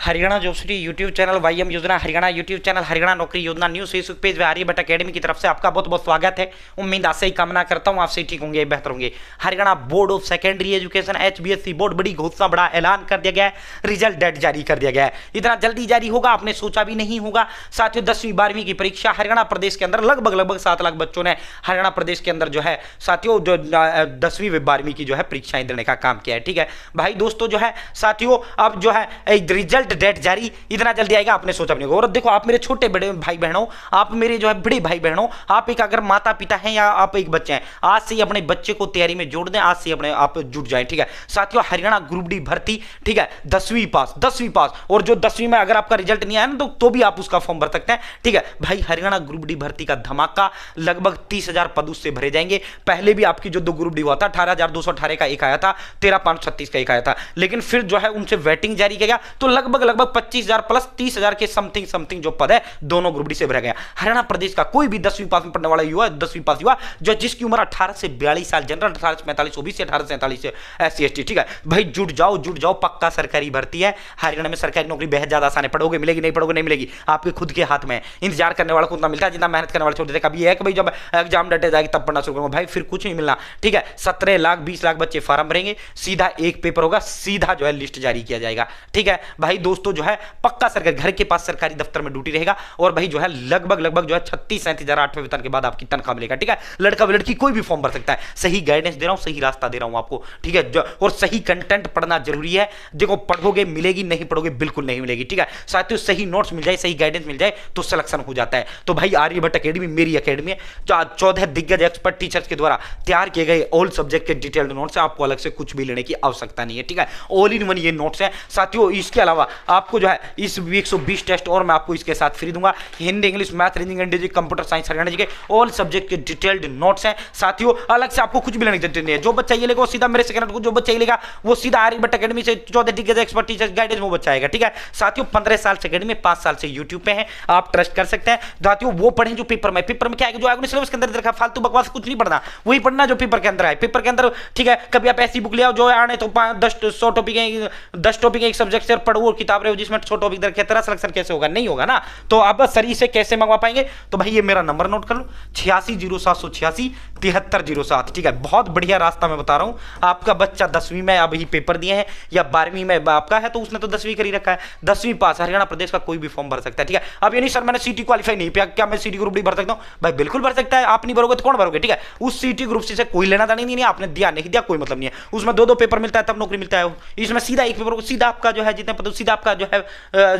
Haryana job city YouTube channel, YM योजना Haryana YouTube channel, Haryana नौकरी योजना न्यूज फेसबुक पेज व आर्यभट्ट अकेडमी की तरफ से आपका बहुत बहुत स्वागत है। उम्मीद आपसे ही कामना करता हूं आपसे ठीक होंगे, बेहतर होंगे। Haryana board of secondary education HBSC board बड़ी घोषणा, बड़ा ऐलान कर दिया गया है। रिजल्ट डेट जारी कर दिया गया है। इतना जल्दी जारी होगा आपने सोचा भी नहीं होगा। साथियों 10वीं 12वीं की परीक्षा हरियाणा प्रदेश के अंदर लगभग 7 लाख बच्चों ने हरियाणा प्रदेश के अंदर जो है साथियों जो 10वीं 12वीं की जो है परीक्षाएं देने का काम किया है। ठीक है भाई दोस्तों, जो है साथियों अब जो है रिजल्ट डेट जारी इतना जल्दी आएगा आपने सोचा भी नहीं होगा। और देखो आप मेरे छोटे बड़े भाई बहनों, आप मेरे जो है बड़े भाई बहनों, आप एक अगर माता पिता हैं या आप एक बच्चे हैं, आज से ही अपने बच्चे को तैयारी में जोड़ दें, आज से अपने आप जुट जाएं। ठीक है साथियों, हरियाणा ग्रुप डी भर्ती, ठीक है 10वीं पास और जो 10वीं में अगर आपका रिजल्ट नहीं आया ना तो भी आप उसका फॉर्म भर सकते हैं। ठीक है भाई, हरियाणा ग्रुप डी भर्ती का धमाका, लगभग 30,000 पद उससे भरे जाएंगे। पहले भी आपकी जो 2 ग्रुप डी हुआ था 18,218 का एक आया था, 13,536 का एक आया था, लेकिन फिर जो है उनसे वेटिंग जारी किया गया तो लगभग 25,000 प्लस 30,000 के समथिंग जो पद है दोनों ग्रुप डी से भरा गया। हरियाणा प्रदेश का कोई भी 10वीं पास में पढ़ने वाला युवा, 10वीं पास युवा जो जिसकी उम्र 18 से 42 साल, जनरल 18 से 45, ओबीसी 18 से 47 SC ST, ठीक है भाई जुट जाओ, पक्का सरकारी भर्ती है। हरियाणा में सरकारी नौकरी बेहद ज्यादा आसान है। पढ़ोगे मिलेगी, नहीं पढ़ोगे नहीं मिलेगी, आपके खुद के हाथ में। इंतजार करने वाला को उतना मिलता है जितना मेहनत करने वाले छोड़ देते। कभी है कि भाई जब एग्जाम डेट जाएगी तब पढ़ना शुरू करूंगा, भाई फिर कुछ नहीं मिलना। ठीक है 17 लाख 20 लाख बच्चे फॉर्म भरेंगे, सीधा एक पेपर होगा, सीधा जो है लिस्ट जारी किया जाएगा। ठीक है भाई दोस्तों, जो है पक्का सरकार घर के पास सरकारी दफ्तर में ड्यूटी रहेगा और भाई जो है लगभग जो है 36-37,000 8वें वेतन के बाद आपकी तनख्वाह मिलेगा। ठीक है लड़का लड़की कोई भी फॉर्म भर सकता है। सही गाइडेंस दे रहा हूं, सही रास्ता दे रहा हूं आपको। ठीक है और सही कंटेंट पढ़ना जरूरी है। देखो पढ़ोगे मिलेगी, नहीं पढ़ोगे बिल्कुल नहीं मिलेगी। ठीक है साथियों, सही नोट्स मिल जाए, सही गाइडेंस मिल जाए तो सिलेक्शन हो जाता है। तो भाई आर्यभट्ट अकेडमी मेरी अकेडमी है, जो 14 दिग्गज एक्सपर्ट टीचर्स के द्वारा तैयार किए गए ऑल सब्जेक्ट के डिटेल्ड नोट्स है। आपको अलग से कुछ भी लेने की आवश्यकता नहीं है। ठीक है ऑल इन वन ये नोट्स है साथियों। इसके अलावा आपको जो है इस 120 टेस्ट और मैं आपको इसके साथ फ्री दूंगा। हिंदी, इंग्लिश, मैथ, रीजनिंग, अंग्रेजी, कंप्यूटर साइंस, हरियाणा जी के ऑल सब्जेक्ट के डिटेल्ड नोट्स हैं साथियों। अलग से आपको कुछ भी लेने की जरूरत नहीं है। जो बच्चा ये लेगा वो सीधा मेरे सेकंड को, जो बच्चा ये लेगा वो सीधा आर्यभट्ट अकेडमी से 14 दिग्गज एक्सपर्ट टीचर्स गाइडेंस वो बच्चा आएगा। ठीक है साथियों 15 साल से अकेडमी, 5 साल से यूट्यूब पे है, आप ट्रस्ट कर सकते हैं। साथियों वो पढ़ें जो पेपर में क्या आएगा, जो आएगा सिलेबस के अंदर रखा, फालतू बकवास कुछ नहीं पढ़ना, वही पढ़ना जो पेपर के अंदर आए। पेपर के अंदर ठीक है कभी आप ऐसी बुक ले आओ जो आने तो 10 टॉपिक है, 10 टॉपिक एक सब्जेक्ट से पढ़ो किताब रहे हो जिसमें 100 टॉपिक दर तरह सिलेक्शन कैसे होगा, नहीं होगा ना। तो आप सरी से कैसे मंगवा पाएंगे, तो भाई ये मेरा नंबर नोट कर लो 860786 7307। ठीक है बहुत बढ़िया रास्ता मैं बता रहा हूं। आपका बच्चा 10वीं में अभी पेपर दिए हैं या 12वीं में आपका है तो उसने तो 10वीं कर ही रखा है, 10वीं पास हरियाणा प्रदेश का कोई भी फॉर्म भर सकता है। ठीक है अब ये नहीं सर मैंने सीटी क्वालिफाई नहीं किया, क्या मैं सीटी ग्रुप डी भर सकता हूं, भाई बिल्कुल भर सकता है। आप नहीं भरोगे तो कौन भरोगे। ठीक है उस सीटी ग्रुप से कोई लेना देना नहीं है, आपने दिया नहीं दिया कोई मतलब नहीं है। उसमें 2 पेपर मिलता है तब नौकरी मिलता है। इसमें सीधा एक पेपर सीधा आपका जो है जितने पद सीधा आपका जो है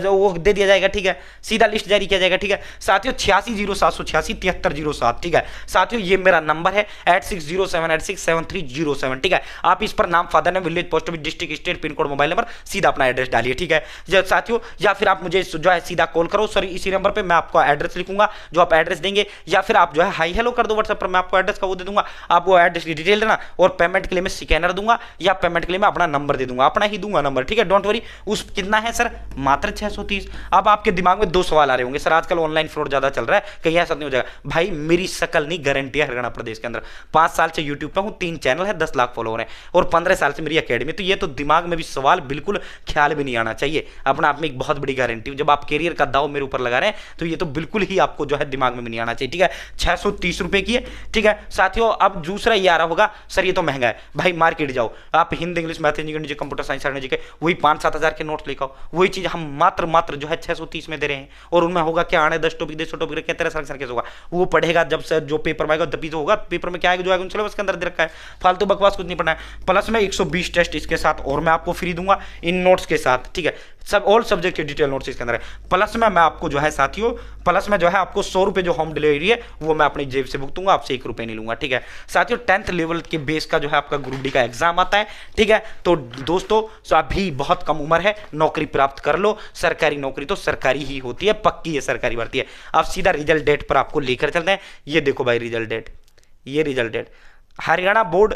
वो दे दिया जाएगा। ठीक है सीधा लिस्ट जारी किया जाएगा। ठीक है साथियों 860786 7307। ठीक है साथियों ये मेरा नंबर है 8607867307। ठीक है आप इस पर नाम, father name, village, post office, district, state, pin code, mobile number, सीधा अपना एड्रेस डालिए। ठीक है साथियों, या फिर आप मुझे जो है सीधा कॉल करो, सॉरी इसी नंबर पे मैं आपको एड्रेस लिखूंगा जो आप एड्रेस देंगे, या फिर आप जो है हाई हेलो कर दो व्हाट्सएप पर, मैं आपको एड्रेस का वो दे दूंगा, आप वो एड्रेस की डिटेल देना और पेमेंट के लिए मैं स्कैनर दूंगा या पेमेंट के लिए मैं अपना नंबर दे दूंगा, अपना ही दूंगा नंबर। ठीक है डोंट वरी। उस कितना है सर, मात्र 630। अब आपके दिमाग में 2 सवाल आ रहे होंगे, सर आजकल ऑनलाइन फ्रॉड ज्यादा चल रहा है कहीं ऐसा नहीं हो जाएगा। भाई मेरी शकल नहीं गारंटी है हरियाणा प्रदेश के अंदर। 5 साल से यूट्यूब पे हूं, 3 चैनल है, 10 लाख फॉलोअर हैं और 15 साल से मेरी अकेडमी। तो ये तो दिमाग में भी सवाल बिल्कुल ख्याल भी नहीं आना चाहिए। अपना आप में एक बहुत बड़ी गारंटी हूं, जब आप कैरियर का दाव मेरे ऊपर लगा रहे हैं तो ये तो बिल्कुल ही आपको जो है दिमाग में भी नहीं आना चाहिए। ठीक है 630 रुपए की है। ठीक है साथियों अब दूसरा ये आ रहा होगा सर ये तो महंगा है, भाई मार्केट जाओ, आप Hindi, English, math, English, computer science, Haryana G K वही 5-7 हजार के नोट्स लेकर वही चीज हम मात्र जो है 630 में दे रहे हैं। और उनमें होगा क्या, आने 10 टॉपिक 100 टॉपिक क्या तरह सिलेक्शन कैसे होगा, वो पढ़ेगा जब से जो पेपर में आएगा तभी तो होगा। पेपर में क्या आएगा जो आएगा सिलेबस के अंदर दे रखा है, फालतू बकवास कुछ नहीं पढ़ना है। प्लस में 120 टेस्ट इसके साथ और मैं आपको फ्री दूंगा इन नोट्स के साथ। ठीक है सब ऑल सब्जेक्ट के डिटेल नोट्स इसके अंदर है। प्लस में मैं आपको जो है साथियों, प्लस में जो है आपको 100 रुपए जो होम डिलीवरी है वो मैं अपनी जेब से भुगतूंगा, आपसे 1 रुपए नहीं लूंगा। ठीक है साथियों 10th लेवल के बेस का जो है आपका ग्रुप डी का एग्जाम आता है। ठीक है तो दोस्तों अभी बहुत कम उम्र है, नौकरी प्राप्त कर लो। सरकारी नौकरी तो सरकारी ही होती है, पक्की है सरकारी भर्ती है। अब सीधा रिजल्ट डेट पर आपको लेकर चलते हैं। ये देखो भाई रिजल्ट डेट, ये रिजल्ट डेट हरियाणा बोर्ड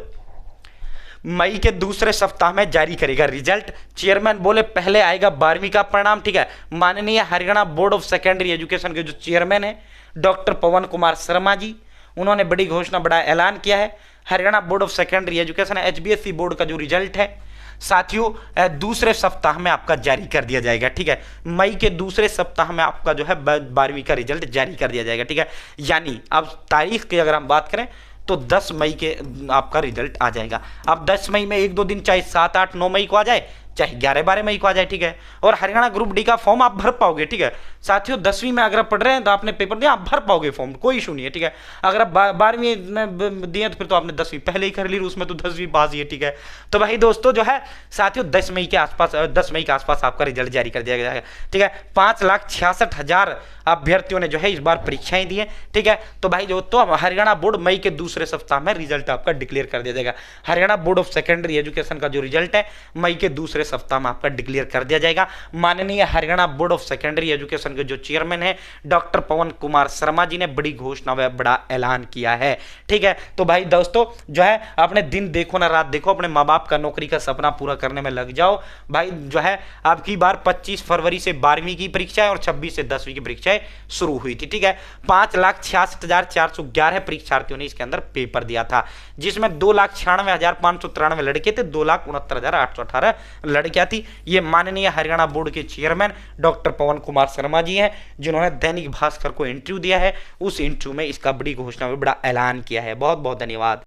मई के दूसरे सप्ताह में जारी करेगा रिजल्ट। चेयरमैन बोले पहले आएगा 12वीं का परिणाम। ठीक है माननीय Haryana board of secondary education के जो चेयरमैन है डॉक्टर पवन कुमार शर्मा जी, उन्होंने बड़ी घोषणा, बड़ा ऐलान किया है। Haryana board of secondary education HBSC board का जो रिजल्ट है साथियों दूसरे सप्ताह में आपका जारी कर दिया जाएगा। ठीक है, मई के दूसरे सप्ताह में आपका जो है 12वीं का रिजल्ट जारी कर दिया जाएगा। ठीक है, यानी अब तारीख की अगर हम बात करें तो 10 मई के आपका रिजल्ट आ जाएगा। अब 10 मई में 1-2 दिन, चाहे 7, 8, 9 मई को आ जाए, चाहे 11, 12 मई को आ जाए। ठीक है, और हरियाणा ग्रुप डी का फॉर्म आप भर पाओगे। ठीक है साथियों, 10वीं में अगर पढ़ रहे हैं तो आपने पेपर दिया, आप भर पाओगे फॉर्म, कोई इशू नहीं है। ठीक है, अगर आप 12वीं में दिए तो फिर तो आपने 10वीं पहले ही कर ली, उसमें तो 10वीं पास ही है। ठीक है, तो भाई दोस्तों जो है साथियों 10 मई के आसपास आपका रिजल्ट जारी कर दिया जाएगा। ठीक है, 5,66,000 अभ्यर्थियों ने जो है इस बार परीक्षाएं दी है। ठीक है, तो भाई जो तो हरियाणा बोर्ड मई के दूसरे सप्ताह में रिजल्ट आपका डिक्लेयर कर दिया जाएगा। Haryana board of secondary education का जो रिजल्ट है मई के दूसरे सप्ताह में आपका डिक्लेयर कर दिया जाएगा। माननीय Haryana board of secondary education के जो चेयरमैन है डॉक्टर पवन कुमार शर्मा जी ने बड़ी घोषणा व बड़ा ऐलान किया है। ठीक है, तो भाई दोस्तों जो है अपने दिन देखो ना रात देखो, अपने माँ बाप का नौकरी का सपना पूरा करने में लग जाओ। भाई जो है आपकी बार 25 फरवरी से 12वीं की परीक्षा है और 26 से 10वीं की परीक्षाएं शुरू हुई थी। ठीक है, 5,66,411 परीक्षार्थियों ने इसके अंदर पेपर दिया था, जिसमें 2,96,593 लड़के थे, 2,69,818 लड़कियां थी। ये माननीय हरियाणा बोर्ड के चेयरमैन डॉक्टर पवन कुमार शर्मा जी हैं, जिन्होंने दैनिक भास्कर को इंटरव्यू दिया है। उस इंटरव्यू में इसका बड़ी घोषणा में बड़ा ऐलान किया है। बहुत बहुत धन्यवाद।